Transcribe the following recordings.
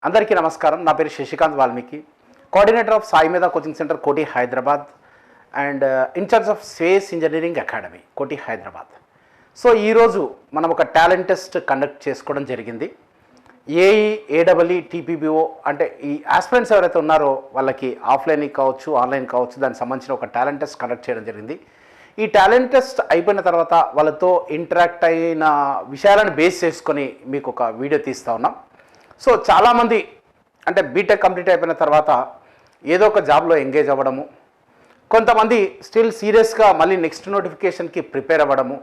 అందరికీ నమస్కారం. నా పేరు Shashikant Valmiki, coordinator of Sai Medha coaching centre Koti Hyderabad and in charge of space engineering academy Koti Hyderabad. So ఈరోజు మనం ఒక టాలెంట్ టెస్ట్ కండక్ట్ చేసుకోవడం జరిగింది. ఏఈ, ఏడబ్ల్ఈ, టీపీబీఓ అంటే ఈ ఆస్పిరెంట్స్ ఎవరైతే ఉన్నారో వాళ్ళకి ఆఫ్లైన్ కావచ్చు, ఆన్లైన్ కావచ్చు, దానికి సంబంధించిన ఒక టాలెంట్ టెస్ట్ కండక్ట్ చేయడం జరిగింది. ఈ టాలెంట్ టెస్ట్ అయిపోయిన తర్వాత వాళ్ళతో ఇంటరాక్ట్ అయిన విషయాలను బేస్ చేసుకొని మీకు ఒక వీడియో తీస్తూ ఉన్నాం. సో చాలామంది అంటే బీటెక్ కంప్లీట్ అయిపోయిన తర్వాత ఏదో ఒక జాబ్లో ఎంగేజ్ అవ్వడము, కొంతమంది స్టిల్ సీరియస్గా మళ్ళీ నెక్స్ట్ నోటిఫికేషన్కి ప్రిపేర్ అవ్వడము,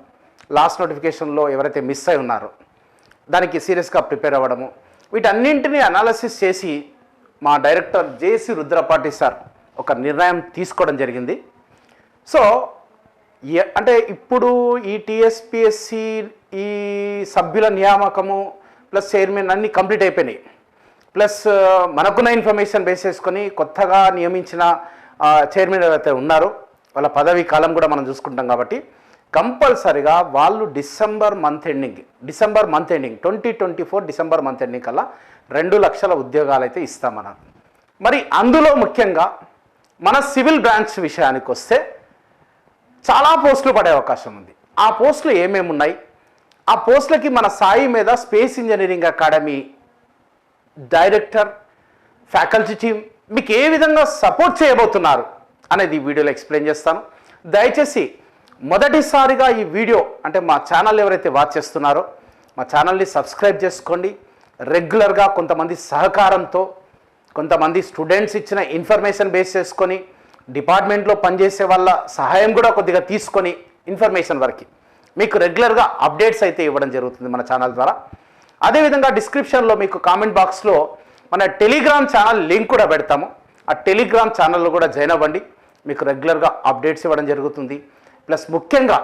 లాస్ట్ నోటిఫికేషన్లో ఎవరైతే మిస్ అయి ఉన్నారో దానికి సీరియస్గా ప్రిపేర్ అవ్వడము, వీటన్నింటినీ అనాలిసిస్ చేసి మా డైరెక్టర్ జేసీ రుద్రపాటి సార్ ఒక నిర్ణయం తీసుకోవడం జరిగింది. సో అంటే ఇప్పుడు ఈ టీఎస్పిఎస్సి ఈ సభ్యుల నియామకము ప్లస్ చైర్మన్ అన్నీ కంప్లీట్ అయిపోయినాయి. ప్లస్ మనకున్న ఇన్ఫర్మేషన్ బేస్ చేసుకొని కొత్తగా నియమించిన చైర్మన్ ఎవరైతే ఉన్నారో వాళ్ళ పదవీ కాలం కూడా మనం చూసుకుంటాం. కాబట్టి కంపల్సరిగా వాళ్ళు December month ending 2024 December month ending కల్లా 2 లక్షల ఉద్యోగాలు అయితే ఇస్తామన్నారు. మరి అందులో ముఖ్యంగా మన సివిల్ బ్రాంచ్ విషయానికి వస్తే చాలా పోస్టులు పడే అవకాశం ఉంది. ఆ పోస్టులు ఏమేమి ఉన్నాయి, ఆ పోస్టులకి మన సాయి మీద space engineering academy director, faculty team మీకు ఏ విధంగా సపోర్ట్ చేయబోతున్నారు అనేది ఈ వీడియోలో ఎక్స్ప్లెయిన్ చేస్తాను. దయచేసి మొదటిసారిగా ఈ వీడియో అంటే మా ఛానల్ ఎవరైతే వాచ్ చేస్తున్నారో మా ఛానల్ని సబ్స్క్రైబ్ చేసుకోండి. రెగ్యులర్గా కొంతమంది సహకారంతో, కొంతమంది స్టూడెంట్స్ ఇచ్చిన ఇన్ఫర్మేషన్ బేస్ చేసుకొని, డిపార్ట్మెంట్లో పనిచేసే వాళ్ళ సహాయం కూడా కొద్దిగా తీసుకొని ఇన్ఫర్మేషన్ వరకు మీకు రెగ్యులర్గా అప్డేట్స్ అయితే ఇవ్వడం జరుగుతుంది మన ఛానల్ ద్వారా. అదేవిధంగా డిస్క్రిప్షన్లో మీకు కామెంట్ బాక్స్లో మన టెలిగ్రామ్ ఛానల్ లింక్ కూడా పెడతాము. ఆ టెలిగ్రామ్ ఛానల్లో కూడా జాయిన్ అవ్వండి, మీకు రెగ్యులర్గా అప్డేట్స్ ఇవ్వడం జరుగుతుంది. ప్లస్ ముఖ్యంగా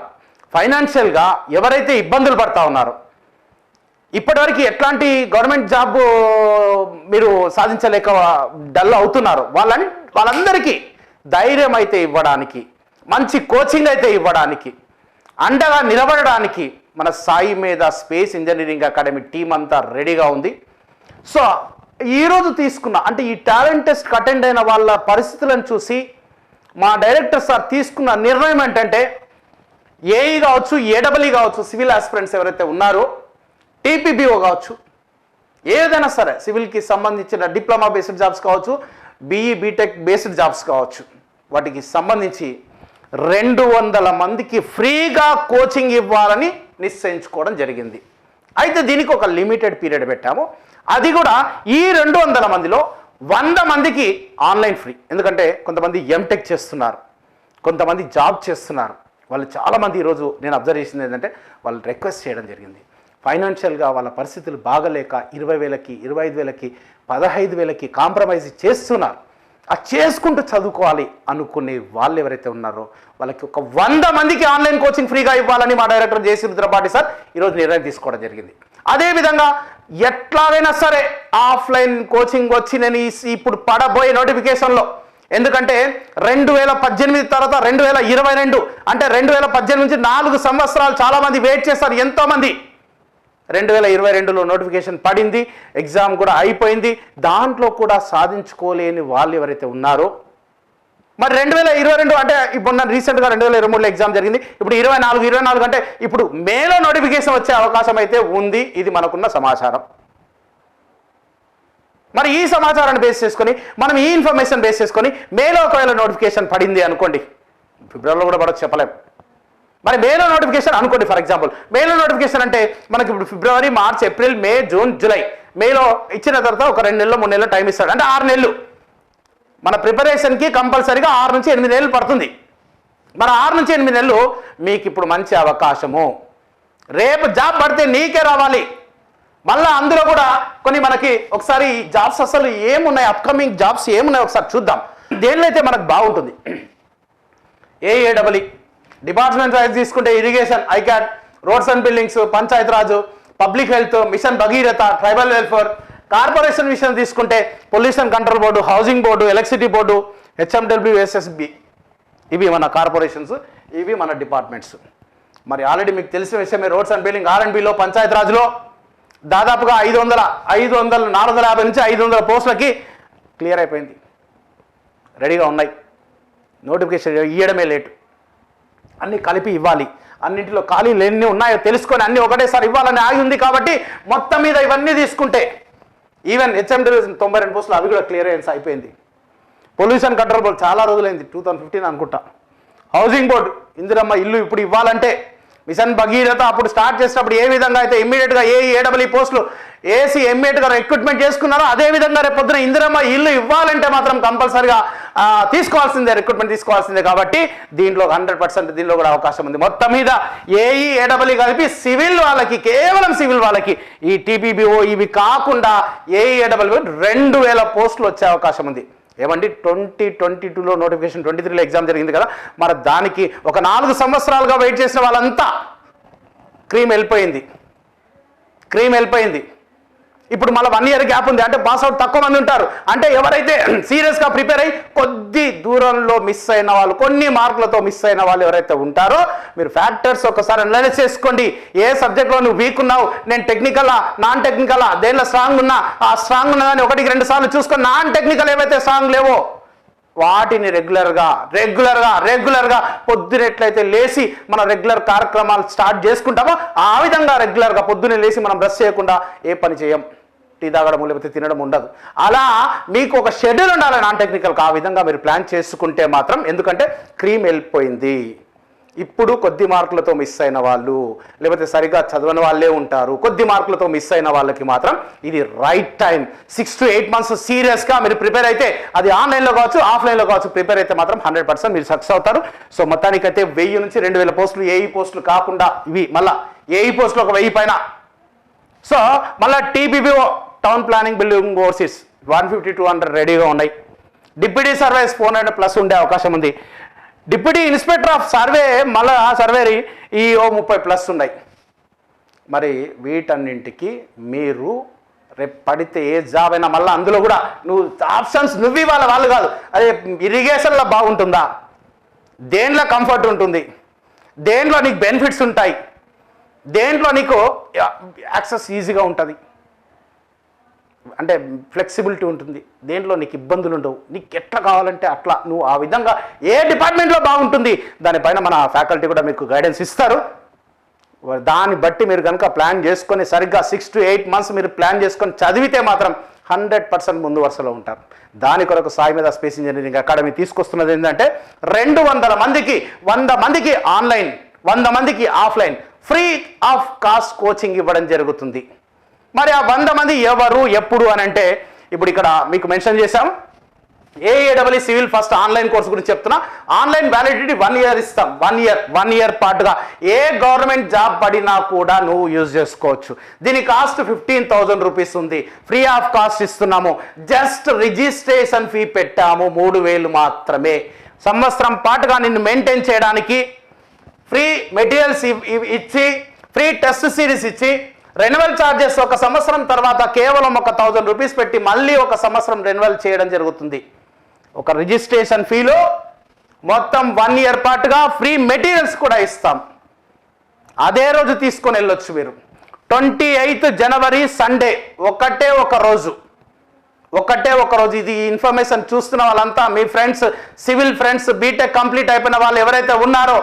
ఫైనాన్షియల్గా ఎవరైతే ఇబ్బందులు పడతా ఉన్నారో, ఇప్పటివరకు ఎట్లాంటి గవర్నమెంట్ జాబ్ మీరు సాధించలేక డల్ అవుతున్నారో వాళ్ళందరికీ ధైర్యం అయితే ఇవ్వడానికి, మంచి కోచింగ్ అయితే ఇవ్వడానికి, అండగా నిలబడడానికి మన సాయి మీద స్పేస్ ఇంజనీరింగ్ అకాడమీ టీం అంతా రెడీగా ఉంది. సో ఈరోజు తీసుకున్న అంటే ఈ టాలెంట్ టెస్ట్ అటెండ్ అయిన వాళ్ళ పరిస్థితులను చూసి మా డైరెక్టర్ సార్ తీసుకున్న నిర్ణయం ఏంటంటే ఏఈ కావచ్చు, ఏడబ్ల్ఈ కావచ్చు, సివిల్ ఆస్పిరెంట్స్ ఎవరైతే ఉన్నారో, టీపీబీఓ కావచ్చు, ఏదైనా సరే సివిల్కి సంబంధించిన డిప్లొమా బేస్డ్ జాబ్స్ కావచ్చు, బీఈ బీటెక్ బేస్డ్ జాబ్స్ కావచ్చు, వాటికి సంబంధించి 200 మందికి ఫ్రీగా కోచింగ్ ఇవ్వాలని నిశ్చయించుకోవడం జరిగింది. అయితే దీనికి ఒక లిమిటెడ్ పీరియడ్ పెట్టాము. అది కూడా ఈ 200 మందిలో 100 మందికి ఆన్లైన్ ఫ్రీ. ఎందుకంటే కొంతమంది ఎంటెక్ చేస్తున్నారు, కొంతమంది జాబ్ చేస్తున్నారు. వాళ్ళు చాలామంది ఈరోజు నేను అబ్జర్వ్ చేసింది ఏంటంటే వాళ్ళు రిక్వెస్ట్ చేయడం జరిగింది. ఫైనాన్షియల్గా వాళ్ళ పరిస్థితులు బాగలేక 20,000కి, 25,000కి, 15,000కి కాంప్రమైజ్ చేస్తున్నారు. ఆ చేసుకుంటూ చదువుకోవాలి అనుకునే వాళ్ళు ఎవరైతే ఉన్నారో వాళ్ళకి ఒక 100 మందికి ఆన్లైన్ కోచింగ్ ఫ్రీగా ఇవ్వాలని మా డైరెక్టర్ జేసీ రుద్రపాటి సార్ ఈరోజు నిర్ణయం తీసుకోవడం జరిగింది. అదేవిధంగా ఎట్లాగైనా సరే ఆఫ్లైన్ కోచింగ్ వచ్చి నేను ఇప్పుడు పడబోయే నోటిఫికేషన్లో, ఎందుకంటే 2018 తర్వాత 2022 అంటే 2018 నుంచి 4 సంవత్సరాలు చాలామంది వెయిట్ చేస్తారు. ఎంతోమంది 2022లో నోటిఫికేషన్ పడింది, ఎగ్జామ్ కూడా అయిపోయింది. దాంట్లో కూడా సాధించుకోలేని వాళ్ళు ఎవరైతే ఉన్నారో, మరి 2022 అంటే ఇప్పుడు రీసెంట్గా 2023లో ఎగ్జామ్ జరిగింది. ఇప్పుడు 24 అంటే ఇప్పుడు మేలో నోటిఫికేషన్ వచ్చే అవకాశం అయితే ఉంది. ఇది మనకున్న సమాచారం. మరి ఈ సమాచారాన్ని బేస్ చేసుకొని మనం ఈ ఇన్ఫర్మేషన్ బేస్ చేసుకొని మేలో ఒకవేళ నోటిఫికేషన్ పడింది అనుకోండి, ఫిబ్రవరిలో కూడా పడవచ్చు చెప్పలేము. మరి మేలో నోటిఫికేషన్ అనుకోండి, ఫర్ ఎగ్జాంపుల్ మేలో నోటిఫికేషన్ అంటే మనకి ఇప్పుడు ఫిబ్రవరి, మార్చ్, ఏప్రిల్, మే, జూన్, జూలై, మేలో ఇచ్చిన తర్వాత ఒక 2 నెలలు 3 నెలలు టైం ఇస్తాడు. అంటే 6 నెలలు మన ప్రిపరేషన్కి కంపల్సరీగా 6 నుంచి 8 నెలలు పడుతుంది. మరి 6 నుంచి 8 నెలలు మీకు ఇప్పుడు మంచి అవకాశము. రేపు జాబ్ పడితే నీకే రావాలి. మళ్ళీ అందులో కూడా కొన్ని మనకి ఒకసారి జాబ్స్ అసలు ఏమున్నాయి, అప్కమింగ్ జాబ్స్ ఏమున్నాయి ఒకసారి చూద్దాం. దేనిలో అయితే మనకు బాగుంటుంది. ఏడబ్ల్ఈ డిపార్ట్మెంట్ వైజ్ తీసుకుంటే ఇరిగేషన్, ఐక్యాట్, roads and buildings, Panchayat Raj, public health, mission Bhagiratha, tribal welfare. Corporation విషయం తీసుకుంటే pollution control board, housing board, electricity board, HMW, SSB. ఇవి మన కార్పొరేషన్స్, ఇవి మన డిపార్ట్మెంట్స్. మరి ఆల్రెడీ మీకు తెలిసిన విషయమే రోడ్స్ అండ్ బిల్డింగ్, R&Bలో, పంచాయత్ రాజులో దాదాపుగా 450 నుంచి 500 పోస్టులకి క్లియర్ అయిపోయింది, రెడీగా ఉన్నాయి. నోటిఫికేషన్ ఇవ్వడమే లేటు, అన్నీ కలిపి ఇవ్వాలి. అన్నింటిలో ఖాళీలు ఎన్ని ఉన్నాయో తెలుసుకొని అన్నీ ఒకటేసారి ఇవ్వాలని ఆగి ఉంది. కాబట్టి మొత్తం మీద ఇవన్నీ తీసుకుంటే ఈవెన్ హెచ్ఎండి 92 పోస్టులు అవి కూడా క్లియరెన్స్ అయిపోయింది. పొల్యూషన్ కంట్రోల్ బోర్డు చాలా రోజులైంది, 2015 అనుకుంటా. హౌసింగ్ బోర్డు ఇందిరమ్మ ఇల్లు ఇప్పుడు ఇవ్వాలంటే మిషన్ భగీరథ అప్పుడు స్టార్ట్ చేసినప్పుడు ఏ విధంగా అయితే ఇమ్మీడియట్గా ఏడబ్ల్యూ పోస్టులు ఏసీ ఇమ్మీడియట్గా రిక్రూట్మెంట్ చేసుకున్నారో అదేవిధంగా రేపు పొద్దున ఇందిరమ్మ ఇల్లు ఇవ్వాలంటే మాత్రం కంపల్సరిగా రిక్రూట్మెంట్ తీసుకోవాల్సిందే. కాబట్టి దీంట్లో 100% దీనిలో కూడా అవకాశం ఉంది. మొత్తం మీద ఏడబ్ల్యూ కలిపి సివిల్ వాళ్ళకి, కేవలం సివిల్ వాళ్ళకి ఈ టీపీబీఓ ఇవి కాకుండా ఏడబ్ల్యూ 2000 పోస్టులు వచ్చే అవకాశం ఉంది. ఏమండి 2022లో నోటిఫికేషన్, 23లో ఎగ్జామ్ జరిగింది కదా, మరి దానికి ఒక 4 సంవత్సరాలుగా వెయిట్ చేసిన వాళ్ళంతా క్రీమ్ వెళ్ళిపోయింది. ఇప్పుడు మళ్ళీ 1 ఇయర్ గ్యాప్ ఉంది. అంటే పాస్అవుట్ తక్కువ మంది ఉంటారు. అంటే ఎవరైతే సీరియస్గా ప్రిపేర్ అయ్యి కొద్ది దూరంలో మిస్ అయిన వాళ్ళు, కొన్ని మార్కులతో మిస్ అయిన వాళ్ళు ఎవరైతే ఉంటారో మీరు ఫ్యాక్టర్స్ ఒకసారి అనలైజ్ చేసుకోండి. ఏ సబ్జెక్ట్లో నువ్వు వీక్ ఉన్నావు, నేను టెక్నికలా నాన్ టెక్నికలా, దేనిలో స్ట్రాంగ్ ఉన్నా, ఆ స్ట్రాంగ్ ఉన్నదాన్ని 1-2 సార్లు చూసుకొని నాన్ టెక్నికల్ ఏవైతే స్ట్రాంగ్ లేవో వాటిని రెగ్యులర్గా పొద్దునెట్లయితే లేచి మన రెగ్యులర్ కార్యక్రమాలు స్టార్ట్ చేసుకుంటామో ఆ విధంగా రెగ్యులర్గా పొద్దున్నే లేచి మనం బ్రష్ చేయకుండా ఏ పని చేయం, టీ తాగడం లేకపోతే తినడం ఉండదు. అలా మీకు ఒక షెడ్యూల్ ఉండాలి నాన్ టెక్నికల్కి. ఆ విధంగా మీరు ప్లాన్ చేసుకుంటే మాత్రం, ఎందుకంటే క్రీమ్ వెళ్ళిపోయింది. ఇప్పుడు కొద్ది మార్కులతో మిస్ అయిన వాళ్ళు, లేకపోతే సరిగ్గా చదవని వాళ్ళే ఉంటారు, కొద్ది మార్కులతో మిస్ అయిన వాళ్ళకి మాత్రం ఇది రైట్ టైం. 6 to 8 months సీరియస్గా మీరు ప్రిపేర్ అయితే, అది ఆన్లైన్లో కావచ్చు ఆఫ్లైన్లో కావచ్చు, ప్రిపేర్ అయితే మాత్రం 100% మీరు సక్సెస్ అవుతారు. సో మొత్తానికైతే 1000 నుంచి 2000 పోస్టులు, ఏఈ పోస్టులు కాకుండా ఇవి మళ్ళీ ఏఈ పోస్టులు ఒక 1000 పైన. సో మళ్ళీ TPBO town planning building overseas 150-200 రెడీగా ఉన్నాయి. డిప్యూటీ సర్వేస్ 400+ ఉండే అవకాశం ఉంది. డిప్యూటీ ఇన్స్పెక్టర్ ఆఫ్ సర్వే మళ్ళా సర్వేరి ఈ 30+ ఉన్నాయి. మరి వీటన్నింటికి మీరు రేపు పడితే ఏ జాబ్ అయినా మళ్ళీ అందులో కూడా నువ్వు ఆప్షన్స్ నువ్వు ఇవ్వాలి, వాళ్ళు కాదు. అదే ఇరిగేషన్లో బాగుంటుందా, దేంట్లో కంఫర్ట్ ఉంటుంది, దేంట్లో నీకు బెనిఫిట్స్ ఉంటాయి, దేంట్లో నీకు యాక్సెస్ ఈజీగా ఉంటుంది, అంటే ఫ్లెక్సిబిలిటీ ఉంటుంది, దేంట్లో నీకు ఇబ్బందులు ఉండవు, నీకు ఎట్లా కావాలంటే అట్లా నువ్వు ఆ విధంగా ఏ డిపార్ట్మెంట్లో బాగుంటుంది దానిపైన మన ఫ్యాకల్టీ కూడా మీకు గైడెన్స్ ఇస్తారు. దాన్ని బట్టి మీరు కనుక ప్లాన్ చేసుకొని సరిగ్గా 6 to 8 months మీరు ప్లాన్ చేసుకొని చదివితే మాత్రం 100% ముందు వరుసలో ఉంటారు. దాని కొరకు సాయి మీద స్పేస్ ఇంజనీరింగ్ అకాడమీ తీసుకొస్తున్నది ఏంటంటే 200 మందికి 100 మందికి ఆన్లైన్, 100 మందికి offline free of cost coaching ఇవ్వడం జరుగుతుంది. మరి ఆ 100 మంది ఎవరు ఎప్పుడు అని అంటే ఇప్పుడు ఇక్కడ మీకు మెన్షన్ చేశాం. ఏడబ్ల్యూ సివిల్ ఫస్ట్ ఆన్లైన్ కోర్స్ గురించి చెప్తున్నా. ఆన్లైన్ వ్యాలిడిటీ 1 year ఇస్తాం. 1 year పాటుగా ఏ గవర్నమెంట్ జాబ్ పడినా కూడా నువ్వు యూజ్ చేసుకోవచ్చు. దీని కాస్ట్ 15,000 రూపీస్ ఉంది. ఫ్రీ ఆఫ్ కాస్ట్ ఇస్తున్నాము. జస్ట్ రిజిస్ట్రేషన్ ఫీ పెట్టాము 3,000 మాత్రమే. సంవత్సరం పాటుగా నిన్ను మెయింటైన్ చేయడానికి ఫ్రీ మెటీరియల్స్ ఇచ్చి, ఫ్రీ టెస్ట్ సిరీస్ ఇచ్చి, రెన్యువల్ ఛార్జెస్ 1 సంవత్సరం తర్వాత కేవలం 1,000 రూపీస్ పెట్టి మళ్ళీ 1 సంవత్సరం రెన్యువల్ చేయడం జరుగుతుంది. ఒక రిజిస్ట్రేషన్ ఫీలో మొత్తం 1 year పాటుగా ఫ్రీ మెటీరియల్స్ కూడా ఇస్తాం. అదే రోజు తీసుకొని వెళ్ళొచ్చు మీరు. 28th January సండే, ఒకటే ఒక రోజు. ఇది ఇన్ఫర్మేషన్ చూస్తున్న వాళ్ళంతా మీ friends, civil friends, BTech complete అయిపోయిన వాళ్ళు ఎవరైతే ఉన్నారో,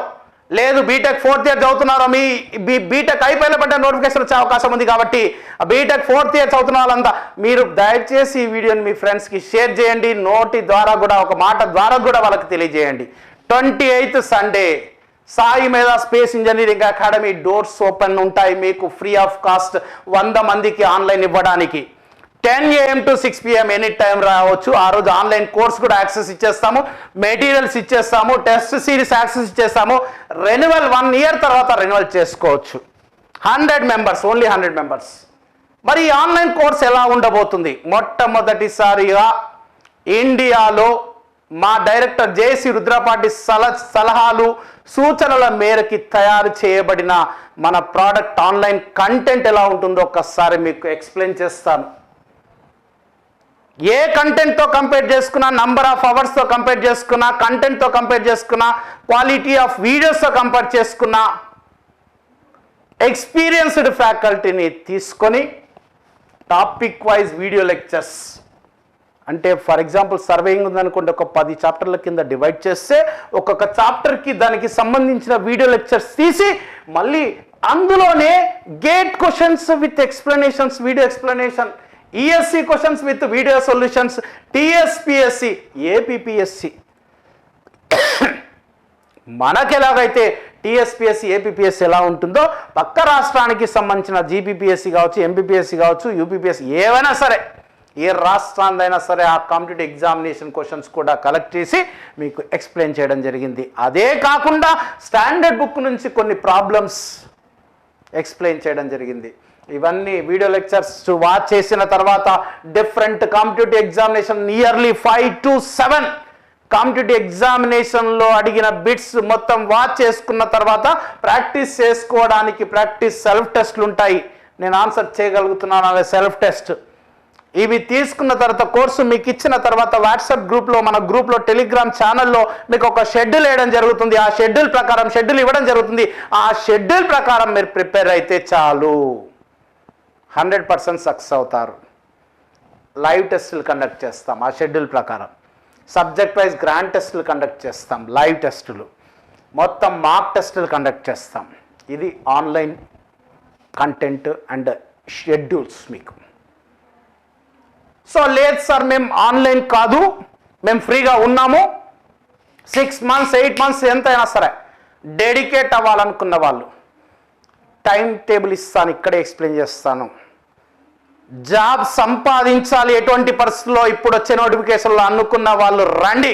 లేదు బీటెక్ 4th year చదువుతున్నారో, మీ బీటెక్ అయిపోయిన పడ్డ నోటిఫికేషన్ వచ్చే అవకాశం ఉంది. కాబట్టి బీటెక్ 4th year చదువుతున్న వాళ్ళంతా మీరు దయచేసి ఈ వీడియోని మీ ఫ్రెండ్స్కి షేర్ చేయండి. నోటి ద్వారా కూడా, ఒక మాట ద్వారా కూడా వాళ్ళకి తెలియజేయండి. 28th సండే సాయి మీద space engineering academy doors open ఉంటాయి మీకు ఫ్రీ ఆఫ్ కాస్ట్ 100 మందికి ఆన్లైన్ ఇవ్వడానికి. 10 AM to 6 PM any time రావచ్చు. ఆ రోజు ఆన్లైన్ కోర్స్ కూడా యాక్సెస్ ఇచ్చేస్తాము, మెటీరియల్స్ ఇచ్చేస్తాము, టెస్ట్ సిరీస్ యాక్సెస్ ఇచ్చేస్తాము. రెన్యువల్ 1 year తర్వాత రెన్యువల్ చేసుకోవచ్చు. 100 members, ఓన్లీ 100 members. మరి ఈ ఆన్లైన్ కోర్స్ ఎలా ఉండబోతుంది? మొట్టమొదటిసారిగా ఇండియాలో మా డైరెక్టర్ జేసి రుద్రపాటి సలహాలు సూచనల మేరకి తయారు చేయబడిన మన ప్రోడక్ట్ ఆన్లైన్ కంటెంట్ ఎలా ఉంటుందో ఒక్కసారి మీకు ఎక్స్ప్లెయిన్ చేస్తాను. ఏ కంటెంట్తో కంపేర్ చేసుకున్నా, నంబర్ ఆఫ్ అవర్స్తో కంపేర్ చేసుకున్నా, కంటెంట్తో కంపేర్ చేసుకున్నా, క్వాలిటీ ఆఫ్ వీడియోస్తో కంపేర్ చేసుకున్నా, ఎక్స్పీరియన్స్డ్ ఫ్యాకల్టీని తీసుకొని టాపిక్ వైజ్ వీడియో లెక్చర్స్. అంటే ఫర్ ఎగ్జాంపుల్ సర్వేయింగ్ ఉందనుకోండి, ఒక 10 చాప్టర్ల కింద డివైడ్ చేస్తే ఒక్కొక్క చాప్టర్కి దానికి సంబంధించిన వీడియో లెక్చర్స్ తీసి మళ్ళీ అందులోనే gate questions with explanations, video explanation, ESC questions with video solutions, TSPSC, APPSC. మనకు ఎలాగైతే టీఎస్పిఎస్సి, ఏపీపీఎస్సి ఎలా ఉంటుందో పక్క రాష్ట్రానికి సంబంధించిన జీపీపీఎస్సి కావచ్చు, ఎంపీపీఎస్సి కావచ్చు, యూపీపీఎస్సి, ఏవైనా సరే ఏ రాష్ట్రాందైనా సరే ఆ కాంపిటేటివ్ ఎగ్జామినేషన్ క్వశ్చన్స్ కూడా కలెక్ట్ చేసి మీకు ఎక్స్ప్లెయిన్ చేయడం జరిగింది. అదే కాకుండా స్టాండర్డ్ బుక్ నుంచి కొన్ని ప్రాబ్లమ్స్ ఎక్స్ప్లెయిన్ చేయడం జరిగింది. ఇవన్నీ వీడియో లెక్చర్స్ వాచ్ చేసిన తర్వాత different competitive examination nearly 5 to 7 competitive ఎగ్జామినేషన్లో అడిగిన బిట్స్ మొత్తం వాచ్ చేసుకున్న తర్వాత ప్రాక్టీస్ చేసుకోవడానికి ప్రాక్టీస్ సెల్ఫ్ టెస్ట్లు ఉంటాయి. నేను ఆన్సర్ చేయగలుగుతున్నాను అనే సెల్ఫ్ టెస్ట్. ఇవి తీసుకున్న తర్వాత కోర్సు మీకు ఇచ్చిన తర్వాత వాట్సాప్ గ్రూప్లో, మన గ్రూప్లో, టెలిగ్రామ్ ఛానల్లో మీకు ఒక షెడ్యూల్ వేయడం జరుగుతుంది. ఆ షెడ్యూల్ ప్రకారం షెడ్యూల్ ఇవ్వడం జరుగుతుంది. ఆ షెడ్యూల్ ప్రకారం మీరు ప్రిపేర్ అయితే చాలు, 100% సక్సెస్ అవుతారు. లైవ్ టెస్టులు కండక్ట్ చేస్తాం ఆ షెడ్యూల్ ప్రకారం. సబ్జెక్ట్ వైజ్ గ్రాండ్ టెస్టులు కండక్ట్ చేస్తాం, లైవ్ టెస్టులు, మొత్తం మార్క్ టెస్టులు కండక్ట్ చేస్తాం. ఇది ఆన్లైన్ కంటెంట్ అండ్ షెడ్యూల్స్ మీకు. సో లేదు సార్ మేము ఆన్లైన్ కాదు, మేము ఫ్రీగా ఉన్నాము, 6 months 8 months ఎంతైనా సరే డెడికేట్ అవ్వాలనుకున్న వాళ్ళు టైం టేబుల్ ఇస్తాను, ఇక్కడే ఎక్స్ప్లెయిన్ చేస్తాను. జాబ్ సంపాదించాలి ఎటువంటి పరిస్థితుల్లో ఇప్పుడు వచ్చే నోటిఫికేషన్లో అనుకున్న వాళ్ళు రండి.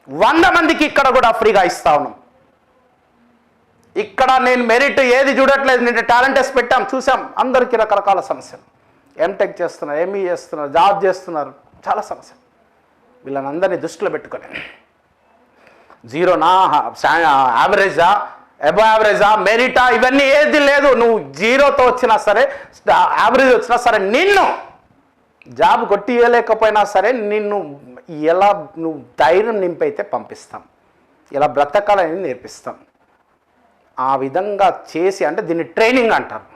100 మందికి ఇక్కడ కూడా ఫ్రీగా ఇస్తా ఉన్నాం. ఇక్కడ నేను మెరిట్ ఏది చూడట్లేదు. నేను టాలెంట్ టెస్ట్ పెట్టాం, చూసాం, అందరికీ రకరకాల సమస్యలు. ఎంటెక్ చేస్తున్నారు, ఎంఈ చేస్తున్నారు, జాబ్ చేస్తున్నారు, చాలా సమస్యలు. వీళ్ళని అందరినీ దృష్టిలో పెట్టుకొని జీరోనా, యావరేజా, అబవ్ యావరేజా, మెరిటా, ఇవన్నీ ఏది లేదు. నువ్వు జీరోతో వచ్చినా సరే, యావరేజ్ వచ్చినా సరే, నిన్ను జాబ్ కొట్టియలేకపోయినా సరే నిన్ను ఎలా నువ్వు ధైర్యం నింపైతే పంపిస్తాం, ఎలా బ్రతకాలని నేర్పిస్తాం. ఆ విధంగా చేసి, అంటే దీన్ని ట్రైనింగ్ అంటారు.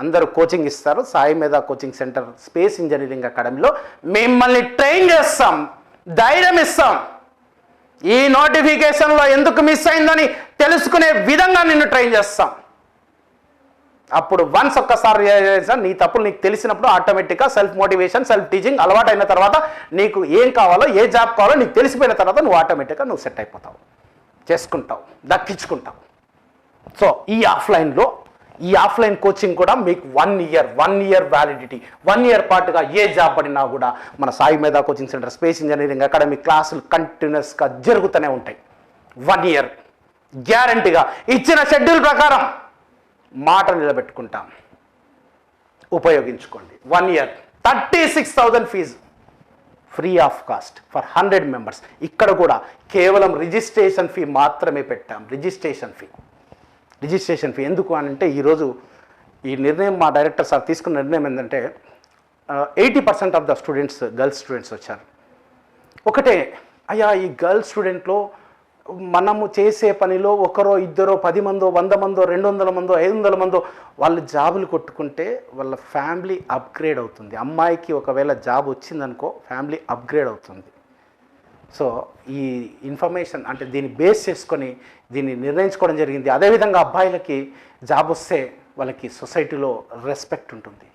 అందరూ కోచింగ్ ఇస్తారు. Sai Medha coaching centre space engineering అకాడమీలో మిమ్మల్ని ట్రైన్ చేస్తాం, ధైర్యం ఇస్తాం. ఈ నోటిఫికేషన్లో ఎందుకు మిస్ అయిందని తెలుసుకునే విధంగా నిన్ను ట్రైన్ చేస్తాం. అప్పుడు వన్స్ ఒక్కసారి నీ తప్పులు నీకు తెలిసినప్పుడు ఆటోమేటిక్గా సెల్ఫ్ మోటివేషన్, సెల్ఫ్ టీచింగ్ అలవాటు అయిన తర్వాత నీకు ఏం కావాలో, ఏ జాబ్ కావాలో నీకు తెలిసిపోయిన తర్వాత నువ్వు ఆటోమేటిక్గా నువ్వు సెట్ అయిపోతావు, చేసుకుంటావు, దక్కించుకుంటావు. సో ఈ ఆఫ్లైన్ కోచింగ్ కూడా మీకు 1 year వ్యాలిడిటీ, 1 year పాటుగా ఏ జాబ్ పడినా కూడా మన Sai Medha coaching centre space engineering academy క్లాసులు కంటిన్యూస్గా జరుగుతూనే ఉంటాయి. 1 year గ్యారంటీగా ఇచ్చిన షెడ్యూల్ ప్రకారం మాట నిలబెట్టుకుంటాం. ఉపయోగించుకోండి. 1 year 36,000 fee, free of cost for 100 members. ఇక్కడ కూడా కేవలం రిజిస్ట్రేషన్ ఫీ మాత్రమే పెట్టాం. రిజిస్ట్రేషన్ ఫీ ఎందుకు అని అంటే, ఈరోజు ఈ నిర్ణయం మా డైరెక్టర్ సార్ తీసుకున్న నిర్ణయం ఏంటంటే 80% of the students girls students వచ్చారు. ఒకటే అయ్యా, ఈ గర్ల్స్ స్టూడెంట్లో మనము చేసే పనిలో ఒకరో ఇద్దరో 10 మందో 100 మందో 200 మందో 500 మందో వాళ్ళు జాబులు కొట్టుకుంటే వాళ్ళ ఫ్యామిలీ అప్గ్రేడ్ అవుతుంది. అమ్మాయికి ఒకవేళ జాబ్ వచ్చిందనుకో ఫ్యామిలీ అప్గ్రేడ్ అవుతుంది. సో ఈ ఇన్ఫర్మేషన్ అంటే దీన్ని బేస్ చేసుకొని దీన్ని నిర్ణయించుకోవడం జరిగింది. అదేవిధంగా అబ్బాయిలకి జాబ్ వస్తే వాళ్ళకి సొసైటీలో రెస్పెక్ట్ ఉంటుంది.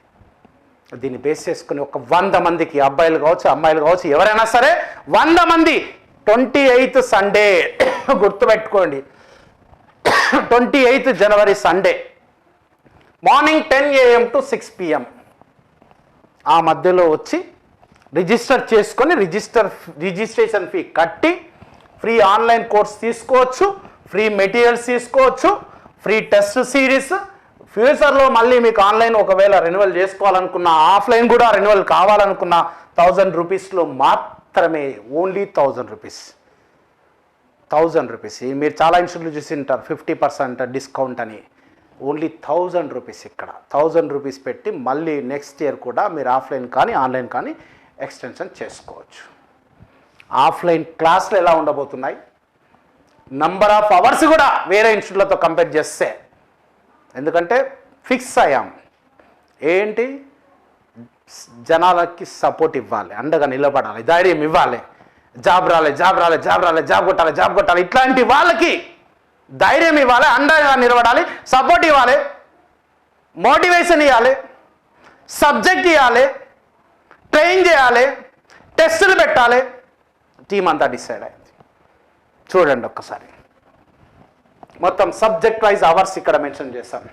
దీన్ని బేస్ చేసుకొని ఒక 100 మందికి, అబ్బాయిలు కావచ్చు అమ్మాయిలు కావచ్చు ఎవరైనా సరే 100 మంది 28th సండే గుర్తుపెట్టుకోండి, 28th January Sunday morning 10 AM to 6 PM ఆ మధ్యలో వచ్చి రిజిస్టర్ చేసుకొని రిజిస్ట్రేషన్ ఫీ కట్టి ఫ్రీ ఆన్లైన్ కోర్స్ తీసుకోవచ్చు, ఫ్రీ మెటీరియల్స్ తీసుకోవచ్చు, ఫ్రీ టెస్ట్ సిరీస్. ఫ్యూచర్లో మళ్ళీ మీకు ఆన్లైన్ ఒకవేళ రెన్యువల్ చేసుకోవాలనుకున్నా, ఆఫ్లైన్ కూడా రెన్యువల్ కావాలనుకున్న 1000 రూపీస్లో మాత్రమే, ఓన్లీ 1000 రూపీస్. 1000 రూపీస్. మీరు చాలా ఇన్స్టిట్యూట్లు చూసి ఉంటారు 50% డిస్కౌంట్ అని. Only 1000 rupees. ఇక్కడ 1000 రూపీస్ పెట్టి మళ్ళీ నెక్స్ట్ ఇయర్ కూడా మీరు ఆఫ్లైన్ కానీ ఆన్లైన్ కానీ ఎక్స్టెన్షన్ చేసుకోవచ్చు. ఆఫ్లైన్ క్లాసులు ఎలా ఉండబోతున్నాయి, నంబర్ ఆఫ్ అవర్స్ కూడా వేరే ఇన్స్టిట్యూట్లతో కంపేర్ చేస్తే, ఎందుకంటే ఫిక్స్ అయ్యాం ఏంటి జనాలకి సపోర్ట్ ఇవ్వాలి, అండగా నిలబడాలి, ధైర్యం ఇవ్వాలి. జాబ్ రాలే, జాబ్ కొట్టాలి, ఇట్లాంటి వాళ్ళకి ధైర్యం ఇవ్వాలి, అండగా నిలబడాలి, సపోర్ట్ ఇవ్వాలి, మోటివేషన్ ఇవ్వాలి, సబ్జెక్ట్ ఇవ్వాలి, ట్రైన్ చేయాలి, టెస్టులు పెట్టాలి. టీం అంతా డిసైడ్ అయింది. చూడండి ఒక్కసారి మొత్తం సబ్జెక్ట్ వైజ్ అవర్స్ ఇక్కడ మెన్షన్ చేశాను.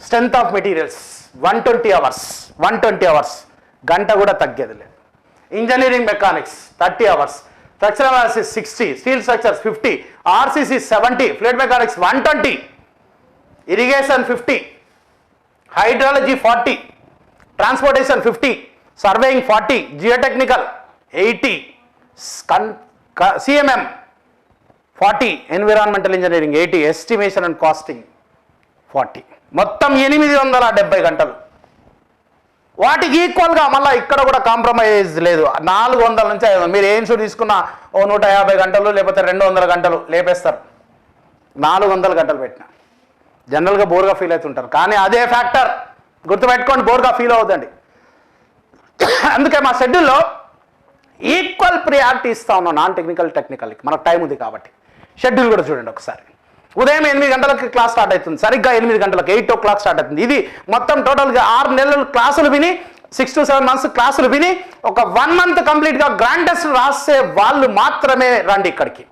స్ట్రెంత్ ఆఫ్ మెటీరియల్స్ 120 అవర్స్, గంట కూడా తగ్గేది లేదు. Engineering mechanics 30 hours, structural analysis 60, steel structures 50, RCC 70, fluid mechanics 120, irrigation 50, hydrology 40, transportation 50, surveying 40, geotechnical 80, CMM 40, environmental engineering 80, estimation and costing 40, మొత్తం 870 గంటలు. వాటికి ఈక్వల్గా మళ్ళీ ఇక్కడ కూడా కాంప్రమైజ్ లేదు. 400 నుంచి 500, మీరు ఏం షూట్ తీసుకున్నా 150 గంటలు లేకపోతే 200 గంటలు లేపేస్తారు. 400 గంటలు పెట్టిన జనరల్గా బోర్గా ఫీల్ అవుతుంటారు, కానీ అదే ఫ్యాక్టర్ గుర్తుపెట్టుకోండి, బోర్గా ఫీల్ అవుతుందండి. అందుకే మా షెడ్యూల్లో ఈక్వల్ ప్రియారిటీ ఇస్తా ఉన్నాం నాన్ టెక్నికల్కి. మనకు టైం ఉంది కాబట్టి షెడ్యూల్ కూడా చూడండి ఒకసారి. ఉదయం 8 గంటలకి క్లాస్ స్టార్ట్ అవుతుంది, సరిగ్గా 8 గంటలకు 8 o'clock స్టార్ట్ అవుతుంది. ఇది మొత్తం టోటల్గా 6 నెలలు క్లాసులు విని 6 to 7 months క్లాసులు విని ఒక 1 month కంప్లీట్గా గ్రాండ్ టెస్ట్ రాసే వాళ్ళు మాత్రమే రండి ఇక్కడికి.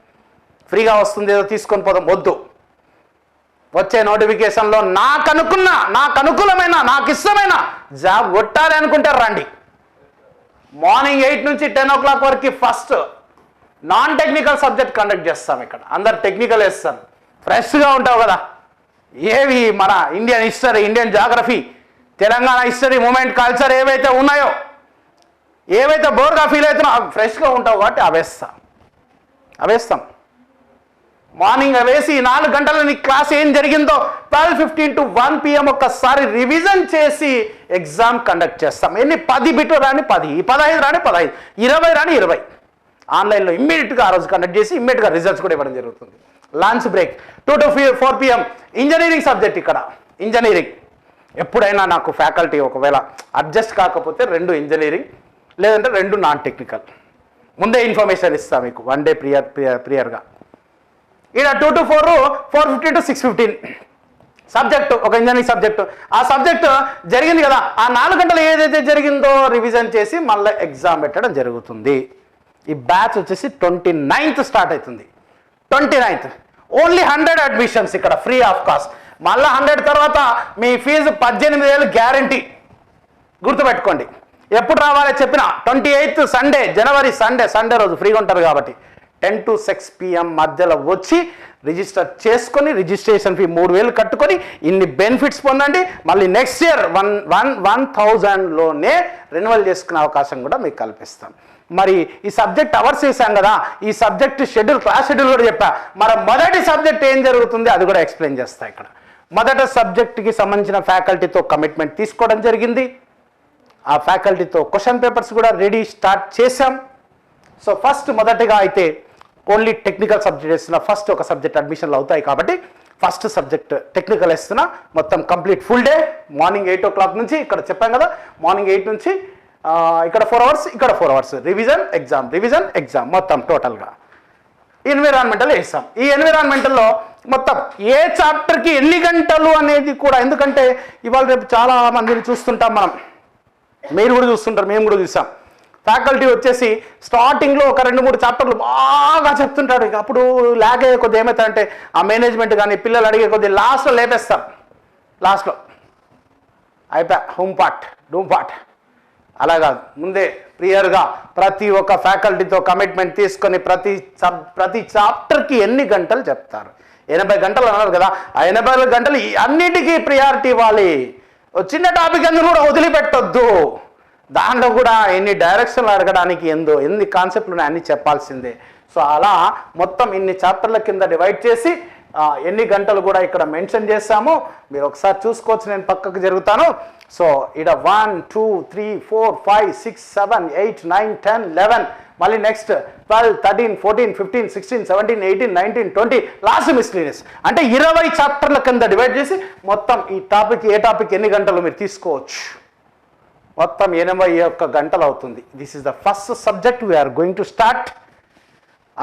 ఫ్రీగా వస్తుంది ఏదో తీసుకొని పోదాం వద్దు. వచ్చే నోటిఫికేషన్లో నాకు అనుకూలమైన నాకు ఇష్టమైన జాబ్ కొట్టాలి అనుకుంటే రండి. మార్నింగ్ 8 నుంచి 10 o'clock వరకు first non technical subject conduct చేస్తాం. ఇక్కడ అందరు టెక్నికల్ వేస్తాం, ఫ్రెష్గా ఉంటావు కదా. ఏవి మన Indian history, Indian geography, Telangana history, movement, culture ఏవైతే ఉన్నాయో, ఏవైతే బోర్గా ఫీల్ అవుతున్నావు ఫ్రెష్గా ఉంటావు కాబట్టి అవేస్తాం. మార్నింగ్ వేసి 4 గంటల నీ క్లాస్ ఏం జరిగిందో 12:15 to 1 PM ఒక్కసారి రివిజన్ చేసి ఎగ్జామ్ కండక్ట్ చేస్తాం. ఎన్ని 10 బిట్లు రాని 10, 15 రాని 15, 20 రాని 20. ఆన్లైన్లో ఇమ్మీడియట్గా ఆ రోజు కండక్ట్ చేసి ఇమ్మీడియట్గా రిజల్ట్స్ కూడా ఇవ్వడం జరుగుతుంది. Lunch break 2 to 4 PM. Engineering subject ఇక్కడ ఇంజనీరింగ్. ఎప్పుడైనా నాకు ఫ్యాకల్టీ ఒకవేళ అడ్జస్ట్ కాకపోతే 2 ఇంజనీరింగ్ లేదంటే 2 నాన్ టెక్నికల్ ముందే ఇన్ఫర్మేషన్ ఇస్తాను మీకు 1 day ప్రియర్గా. ఇక్కడ 2 to 4, 4:15 to 6:15 సబ్జెక్టు, ఒక ఇంజనీరింగ్ సబ్జెక్టు. ఆ సబ్జెక్టు జరిగింది కదా, ఆ 4 గంటలు ఏదైతే జరిగిందో రివిజన్ చేసి మళ్ళీ ఎగ్జామ్ పెట్టడం జరుగుతుంది. ఈ బ్యాచ్ వచ్చేసి 29th స్టార్ట్ అవుతుంది. 29th ఓన్లీ 100 అడ్మిషన్స్ ఇక్కడ ఫ్రీ ఆఫ్ కాస్ట్. మళ్ళీ 100 తర్వాత మీ ఫీజు 18,000 గ్యారంటీ. గుర్తుపెట్టుకోండి. ఎప్పుడు రావాలో చెప్పిన 28th సండే, జనవరి సండే రోజు ఫ్రీగా ఉంటారు కాబట్టి 10 to 6 PM మధ్యలో వచ్చి రిజిస్టర్ చేసుకొని రిజిస్ట్రేషన్ ఫీ 3,000 కట్టుకొని ఇన్ని బెనిఫిట్స్ పొందండి. మళ్ళీ నెక్స్ట్ ఇయర్ 1,000లోనే రెన్యువల్ చేసుకునే అవకాశం కూడా మీకు కల్పిస్తాం. మరి ఈ సబ్జెక్ట్ అవర్స్ చేశాం కదా, ఈ సబ్జెక్ట్ షెడ్యూల్, క్లాస్ షెడ్యూల్ కూడా చెప్పా. మరి మొదటి సబ్జెక్ట్ ఏం జరుగుతుంది అది కూడా ఎక్స్ప్లెయిన్ చేస్తా. ఇక్కడ మొదటి సబ్జెక్ట్కి సంబంధించిన ఫ్యాకల్టీతో కమిట్మెంట్ తీసుకోవడం జరిగింది. ఆ ఫ్యాకల్టీతో క్వశ్చన్ పేపర్స్ కూడా రెడీ స్టార్ట్ చేశాం. సో ఫస్ట్ మొదటిగా అయితే ఓన్లీ టెక్నికల్ సబ్జెక్ట్ ఇస్తున్నా. ఫస్ట్ ఒక సబ్జెక్ట్ అడ్మిషన్లు అవుతాయి కాబట్టి ఫస్ట్ సబ్జెక్ట్ టెక్నికల్ ఇస్తున్నా. మొత్తం complete full day morning 8 o'clock నుంచి ఇక్కడ చెప్పాం కదా, మార్నింగ్ 8 నుంచి ఇక్కడ 4 hours, ఇక్కడ 4 hours రివిజన్ ఎగ్జామ్ మొత్తం టోటల్గా. ఎన్విరాన్మెంటల్ వేస్తాం. ఈ ఎన్విరాన్మెంటల్లో మొత్తం ఏ చాప్టర్కి ఎన్ని గంటలు అనేది కూడా, ఎందుకంటే ఇవాళ రేపు చాలా మందిని చూస్తుంటాం మనం, మీరు కూడా చూస్తుంటారు, మేము కూడా చూసాం. ఫ్యాకల్టీ వచ్చేసి స్టార్టింగ్లో ఒక 2-3 చాప్టర్లు బాగా చెప్తుంటాడు. ఇక అప్పుడు లాగ్ అయ్యే కొద్ది ఏమవుతాయంటే ఆ మేనేజ్మెంట్ కానీ పిల్లలు అడిగే కొద్ది లాస్ట్లో లేపేస్తారు. లాస్ట్లో అయిపోయా హోమ్ పార్ట్, డూమ్ పార్ట్. అలా కాదు, ముందే క్లియర్గా ప్రతి ఒక్క ఫ్యాకల్టీతో కమిట్మెంట్ తీసుకొని ప్రతి చాప్టర్కి ఎన్ని గంటలు చెప్తారు. 80 గంటలు అన్నారు కదా, ఆ 80 గంటలు అన్నిటికీ ప్రియారిటీ ఇవ్వాలి. చిన్న టాపిక్ ఎందుకు కూడా వదిలిపెట్టొద్దు. దాంట్లో కూడా ఎన్ని డైరెక్షన్లు అడగడానికి ఎన్ని కాన్సెప్ట్లు ఉన్నాయి అన్ని చెప్పాల్సిందే. సో అలా మొత్తం ఇన్ని చాప్టర్ల కింద డివైడ్ చేసి ఎన్ని గంటలు కూడా ఇక్కడ మెన్షన్ చేస్తాము. మీరు ఒకసారి చూసుకోవచ్చు, నేను పక్కకు జరుగుతాను. సో ఇక్కడ 1 2 3 4 5 6 7 8 9 10 11 మళ్ళీ నెక్స్ట్ 12 13 14 15 16 17 18 19 20 లాస్ట్ మిస్లీనియస్. అంటే 20 చాప్టర్ల కింద డివైడ్ చేసి మొత్తం ఈ టాపిక్ ఏ టాపిక్ ఎన్ని గంటలు మీరు తీసుకోవచ్చు. మొత్తం 81 గంటలు అవుతుంది. This is the first subject we are going to start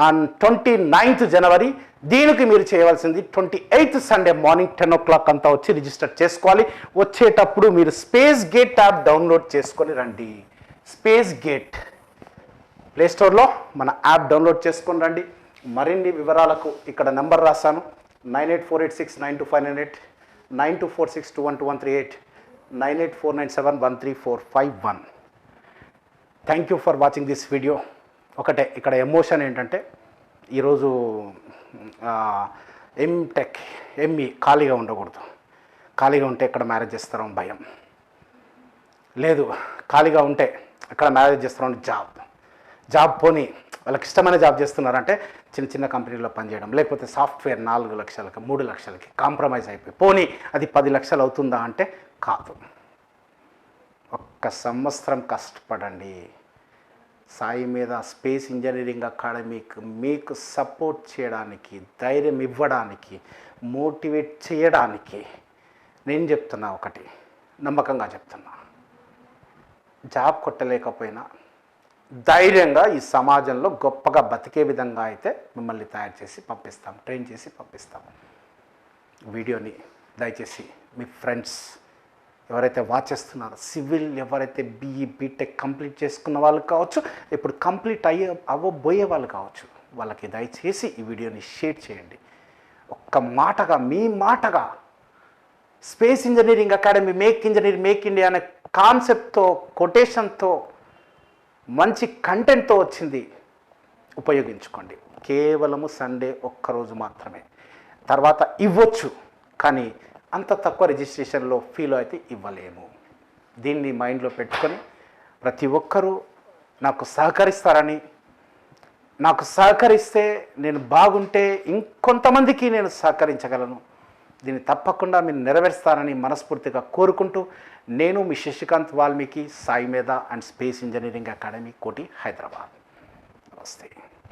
on 29th January. దీనికి మీరు చేయవలసింది 28th సండే మార్నింగ్ 10 o'clock అంతా వచ్చి రిజిస్టర్ చేసుకోవాలి. వచ్చేటప్పుడు మీరు స్పేస్ గేట్ యాప్ డౌన్లోడ్ చేసుకొని రండి. స్పేస్ గేట్ ప్లేస్టోర్లో మన యాప్ డౌన్లోడ్ చేసుకొని రండి. మరిన్ని వివరాలకు ఇక్కడ నెంబర్ రాశాను, 9848692598, 9246212138, 9849713451. Thank you for watching this video. ఒకటే ఇక్కడ ఎమోషన్ ఏంటంటే ఈరోజు ఎంటెక్ ఎంఈ ఖాళీగా ఉండకూడదు. ఖాళీగా ఉంటే ఎక్కడ మ్యారేజ్ చేస్తారో భయం లేదు. ఖాళీగా ఉంటే ఎక్కడ మ్యారేజ్ చేస్తారో జాబ్ పోనీ వాళ్ళకి ఇష్టమైన జాబ్ చేస్తున్నారంటే చిన్న చిన్న కంపెనీలో పనిచేయడం, లేకపోతే సాఫ్ట్వేర్ 4 లక్షలకి 3 లక్షలకి కాంప్రమైజ్ అయిపోయి పోనీ అది 10 లక్షలు అవుతుందా అంటే కాదు. 1 సంవత్సరం కష్టపడండి. సాయి మీద స్పేస్ ఇంజనీరింగ్ అకాడమీకి మీకు సపోర్ట్ చేయడానికి, ధైర్యం ఇవ్వడానికి, మోటివేట్ చేయడానికి నేను చెప్తున్నా, ఒకటి నమ్మకంగా చెప్తున్నా, జాబ్ కొట్టలేకపోయినా ధైర్యంగా ఈ సమాజంలో గొప్పగా బతికే విధంగా అయితే మిమ్మల్ని తయారు చేసి పంపిస్తాం, ట్రైన్ చేసి పంపిస్తాం. వీడియోని దయచేసి మీ ఫ్రెండ్స్ ఎవరైతే వాచ్ చేస్తున్నారో, సివిల్ ఎవరైతే బీఈ బీటెక్ కంప్లీట్ చేసుకున్న వాళ్ళు కావచ్చు, ఇప్పుడు కంప్లీట్ అవ్వబోయే వాళ్ళు కావచ్చు, వాళ్ళకి దయచేసి ఈ వీడియోని షేర్ చేయండి. ఒక్క మాటగా మీ మాటగా space engineering academy make India అనే కాన్సెప్ట్తో, కొటేషన్తో, మంచి కంటెంట్తో వచ్చింది, ఉపయోగించుకోండి. కేవలము సండే ఒక్కరోజు మాత్రమే, తర్వాత ఇవ్వచ్చు, కానీ అంత తక్కువ రిజిస్ట్రేషన్లో ఫీల్ అయితే ఇవ్వలేము. దీన్ని మైండ్లో పెట్టుకొని ప్రతి ఒక్కరూ నాకు సహకరిస్తారని, నాకు సహకరిస్తే నేను బాగుంటే ఇంకొంతమందికి నేను సహకరించగలను, దీన్ని తప్పకుండా మీరు నెరవేరుస్తారని మనస్ఫూర్తిగా కోరుకుంటూ, నేను మీ శశికాంత్ వాల్మీకి, సాయి మీద and space engineering academy, Koti, Hyderabad. నమస్తే.